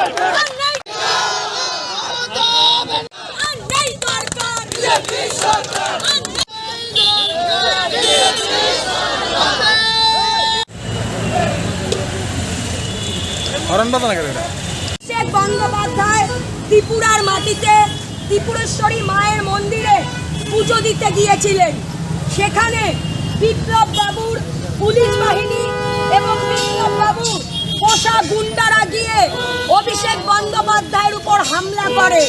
অভিষেক বন্দ্যোপাধ্যায় ত্রিপুরার মাটিতে ত্রিপুরেশ্বরী মায়ের মন্দিরে পুজো দিতে গিয়েছিলেন। সেখানে বিপ্লব বাবুর পুলিশ বাহিনী এবং বিপ্লব বাবুর পোষা গুন্ডারা গিয়ে অভিষেক বন্দ্যোপাধ্যায়ের উপর হামলা করে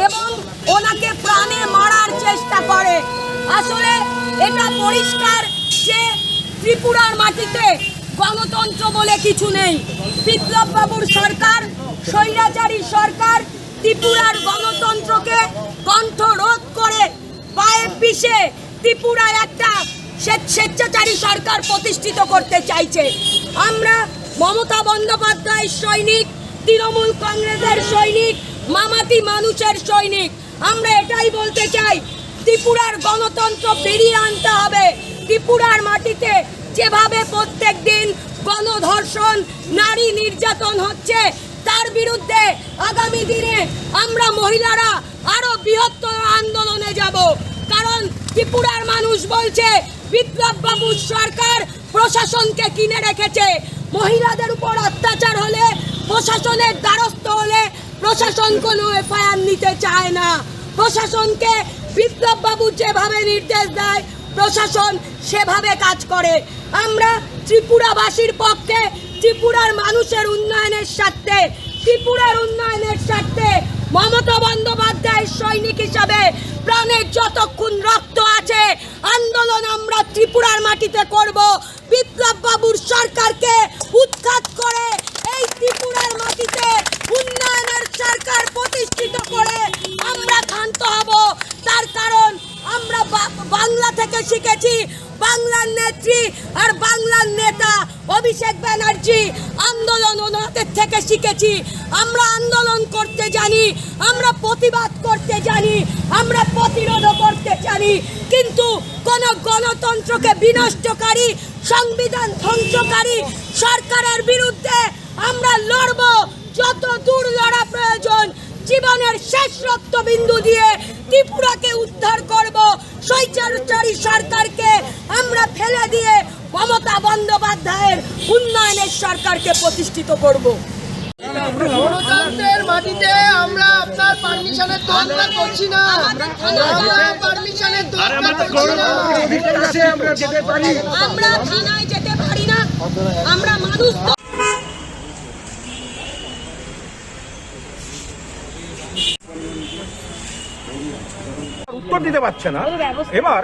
এবং ওনাকে প্রাণে মারার চেষ্টা করে। আসলে এটা পরিষ্কার যে ত্রিপুরার মাটিতে গণতন্ত্র বলে কিছু নেই। বিপ্লব বাবুর সরকার স্বৈরাচারী সরকার ত্রিপুরার গণতন্ত্রকে কণ্ঠরোধ করে পায়ে পিষে ত্রিপুরায় একটা স্বেচ্ছাচারী সরকার প্রতিষ্ঠিত করতে চাইছে। আমরা মমতা বন্দ্যোপাধ্যায়ের সৈনিক, তৃণমূল কংগ্রেসের সৈনিক, মামাটি মানুষের সৈনিক। আমরা এটাই বলতে চাই, ত্রিপুরার গণতন্ত্র ফিরিয়ে আনতে হবে। ত্রিপুরার মাটিতে যেভাবে প্রত্যেক দিন গণধর্ষণ, নারী নির্যাতন হচ্ছে, তার বিরুদ্ধে আগামী দিনে আমরা মহিলারা আরো বৃহত্তর আন্দোলনে যাব। কারণ ত্রিপুরার মানুষ বলছে বিপ্লব বাবুর সরকার প্রশাসনকে কিনে রেখেছে। মহিলাদের উপর অত্যাচার হলে, প্রশাসনের দ্বারস্থ হলে প্রশাসন কোনো এফআইআর নিতে চায় না। প্রশাসনকে বিপ্লব বাবু যেভাবে নির্দেশ দেয় প্রশাসন সেভাবে কাজ করে। আমরা ত্রিপুরাবাসীর পক্ষে, ত্রিপুরার মানুষের উন্নয়নের স্বার্থে, ত্রিপুরার উন্নয়নের স্বার্থে মমতা বন্দ্যোপাধ্যায়ের সৈনিক হিসাবে প্রাণের যতক্ষণ রক্ত আছে আন্দোলন আমরা ত্রিপুরার মাটিতে করব। বিপ্লব বাবুর সরকারকে উৎখাত করে এই ত্রিপুরার মাটিতে উন্নয়নের সরকার প্রতিষ্ঠিত করে আমরা ক্ষান্ত হব। তার কারণ আমরা বাংলা থেকে শিখেছি, বাংলার নেত্রী আর বাংলার নেতা অভিষেক ব্যানার্জি আন্দোলন ওনাদের থেকে শিখেছি। আমরা আন্দোলন করতে জানি, আমরা প্রতিবাদ করতে জানি, আমরা প্রতিরোধ করতে জানি, কিন্তু কোন গণতন্ত্রকে বিনষ্টকারী, সংবিধান ধ্বংসকারী সরকারের বিরুদ্ধে আমরা লড়ব। যত দূর লড়া প্রয়োজন, জীবনের শেষ রক্তবিন্দু দিয়ে ত্রিপুরাকে উদ্ধার করব। স্বৈরাচারী সরকারকে আমরা ফেলে দিয়ে মমতা বন্দ্যোপাধ্যায়ের উন্নয়নের সরকারকে প্রতিষ্ঠিত করব। গণতন্ত্রের মাটিতে আমরা আপনার পারমিশনের তোয়াক্কা করছি না, আমরা পারমিশনের তোয়াক্কা করছি না। আমরা থানায় যেতে পারি না, আমরা মানুষ উত্তর দিতে পারছে না। এবার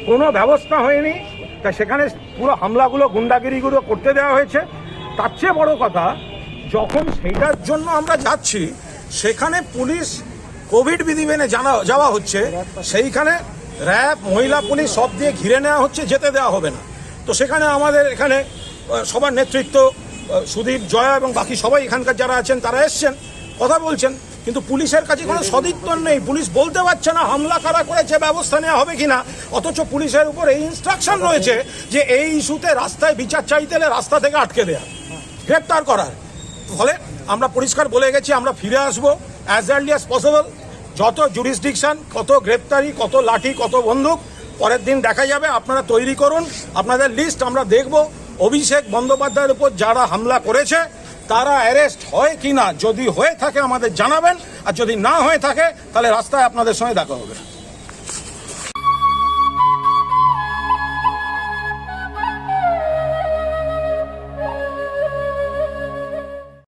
কোনো ব্যবস্থা হয়নি, তা সেখানে পুরো হামলাগুলো, গুন্ডাগিরিগুলো করতে দেওয়া হয়েছে। তার চেয়ে বড় কথা, যখন সেইটার জন্য আমরা যাচ্ছি সেখানে পুলিশ কোভিড বিধি মেনে যাওয়া হচ্ছে, সেইখানে র্যাব, মহিলা পুলিশ সব দিয়ে ঘিরে নেওয়া হচ্ছে, যেতে দেওয়া হবে না। তো সেখানে আমাদের এখানে সবার নেতৃত্ব, সুদীপ, জয়া এবং বাকি সবাই এখানকার যারা আছেন তারা এসছেন, কথা বলছেন, কিন্তু পুলিশের কাছে কোনো সদিত্তর নেই। পুলিশ বলতে পারছে না হামলা কারা করেছে, ব্যবস্থা নেওয়া হবে কিনা। অথচ পুলিশের উপর এই ইনস্ট্রাকশন রয়েছে যে এই ইস্যুতে রাস্তায় বিচার চাইতে হলে রাস্তা থেকে আটকে দেয়া, গ্রেপ্তার করার। ফলে আমরা পরিষ্কার বলে গেছি, আমরা ফিরে আসবো অ্যাজ আর্লি অ্যাজ পসিবল। যত জুরিসডিকশন, কত গ্রেপ্তারি, কত লাঠি, কত বন্দুক পরের দিন দেখা যাবে। আপনারা তৈরি করুন আপনাদের লিস্ট, আমরা দেখব অভিষেক বন্দ্যোপাধ্যায়ের উপর যারা হামলা করেছে তারা অ্যারেস্ট হয় কিনা। যদি হয়ে থাকে আমাদের জানাবেন, আর যদি না হয়ে থাকে তাহলে রাস্তায় আপনাদের সঙ্গে দেখা হবে।